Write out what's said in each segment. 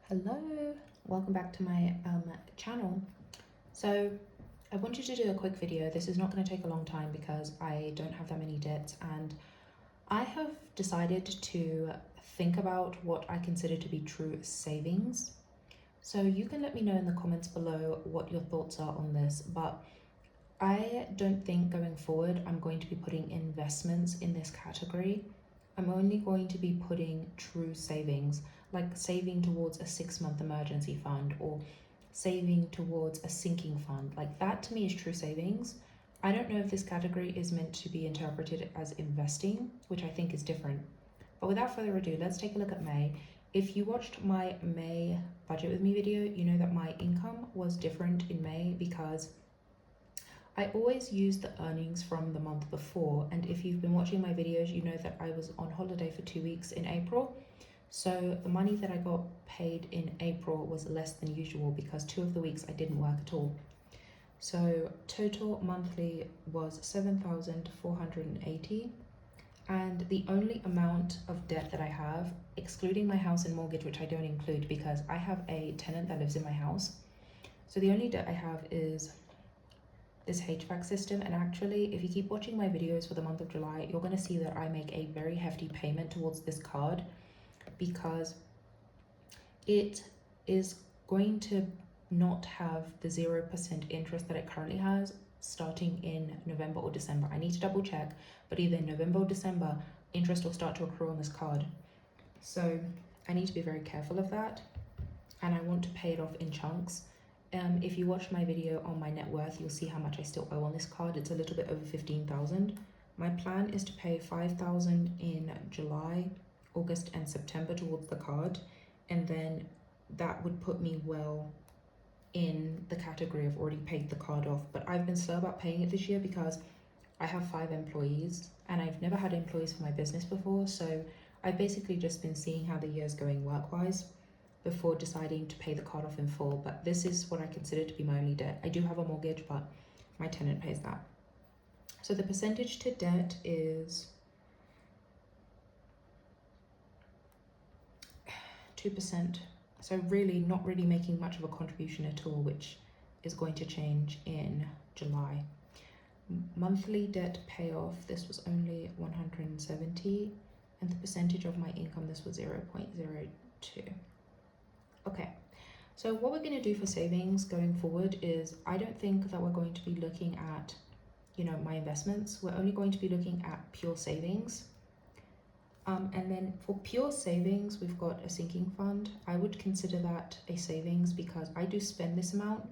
Hello, welcome back to my channel. So I wanted to do a quick video. This is not going to take a long time because I don't have that many debts, and I have decided to think about what I consider to be true savings. So you can let me know in the comments below what your thoughts are on this, but I don't think going forward I'm going to be putting investments in this category. I'm only going to be putting true savings, like saving towards a 6-month emergency fund or saving towards a sinking fund. Like that to me is true savings. I don't know if this category is meant to be interpreted as investing, which I think is different. But without further ado, let's take a look at May. If you watched my May budget with me video, you know that my income was different in May because I always use the earnings from the month before, and if you've been watching my videos, you know that I was on holiday for 2 weeks in April. So the money that I got paid in April was less than usual because 2 of the weeks I didn't work at all. So total monthly was 7,480, and the only amount of debt that I have, excluding my house and mortgage, which I don't include because I have a tenant that lives in my house. So the only debt I have is this HVAC system, and actually if you keep watching my videos for the month of July, you're going to see that I make a very hefty payment towards this card because it is going to not have the 0% interest that it currently has starting in November or December. I need to double check, but either in November or December interest will start to accrue on this card. So I need to be very careful of that, and I want to pay it off in chunks. If you watch my video on my net worth, you'll see how much I still owe on this card. It's a little bit over 15,000. My plan is to pay 5,000 in July, August and September towards the card, and then that would put me well in the category of already paid the card off. But I've been slow about paying it this year because I have 5 employees and I've never had employees for my business before, so I've basically just been seeing how the year's going work-wise before deciding to pay the card off in full. But this is what I consider to be my only debt. I do have a mortgage, but my tenant pays that. So the percentage to debt is 2%. So really not really making much of a contribution at all, which is going to change in July. Monthly debt payoff, this was only 170, and the percentage of my income, this was 0.02. Okay, so what we're going to do for savings going forward is I don't think that we're going to be looking at, my investments. We're only going to be looking at pure savings. And then for pure savings, we've got a sinking fund. I would consider that a savings because I do spend this amount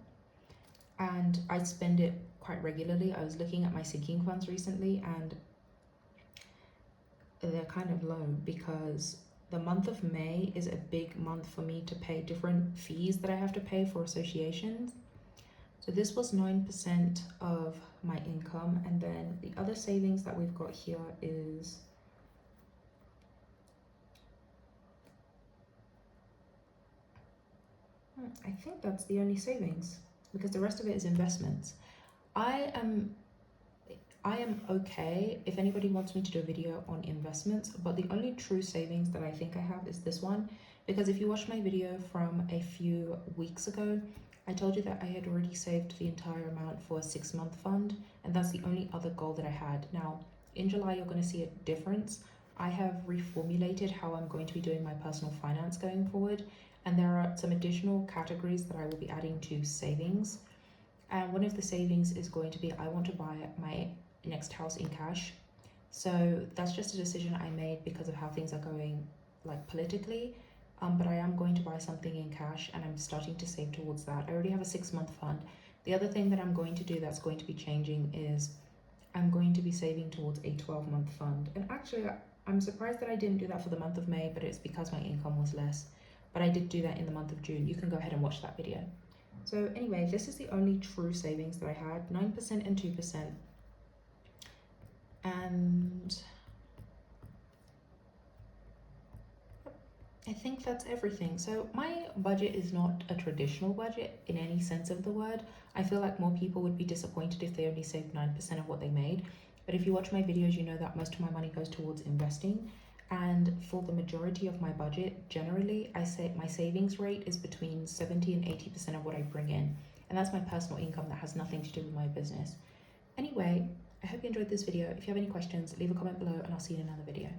and I spend it quite regularly. I was looking at my sinking funds recently and they're kind of low because the month of May is a big month for me to pay different fees that I have to pay for associations. So this was 9% of my income. And then the other savings that we've got here is I think that's the only savings because the rest of it is investments. I am okay if anybody wants me to do a video on investments, but the only true savings that I think I have is this one, because if you watch my video from a few weeks ago, I told you that I had already saved the entire amount for a 6-month fund, and that's the only other goal that I had. Now, in July, you're going to see a difference. I have reformulated how I'm going to be doing my personal finance going forward, and there are some additional categories that I will be adding to savings. And one of the savings is going to be I want to buy my next house in cash. So that's just a decision I made because of how things are going, like politically. But I am going to buy something in cash and I'm starting to save towards that. I already have a 6-month fund. The other thing that I'm going to do that's going to be changing is I'm going to be saving towards a 12-month fund. And actually, I'm surprised that I didn't do that for the month of May, but it's because my income was less. But I did do that in the month of June. You can go ahead and watch that video. So anyway, this is the only true savings that I had, 9% and 2%. And I think that's everything. So my budget is not a traditional budget in any sense of the word. I feel like more people would be disappointed if they only saved 9% of what they made. But if you watch my videos, you know that most of my money goes towards investing. And for the majority of my budget, generally, I say my savings rate is between 70 and 80% of what I bring in. And that's my personal income that has nothing to do with my business. Anyway, I hope you enjoyed this video. If you have any questions, leave a comment below and I'll see you in another video.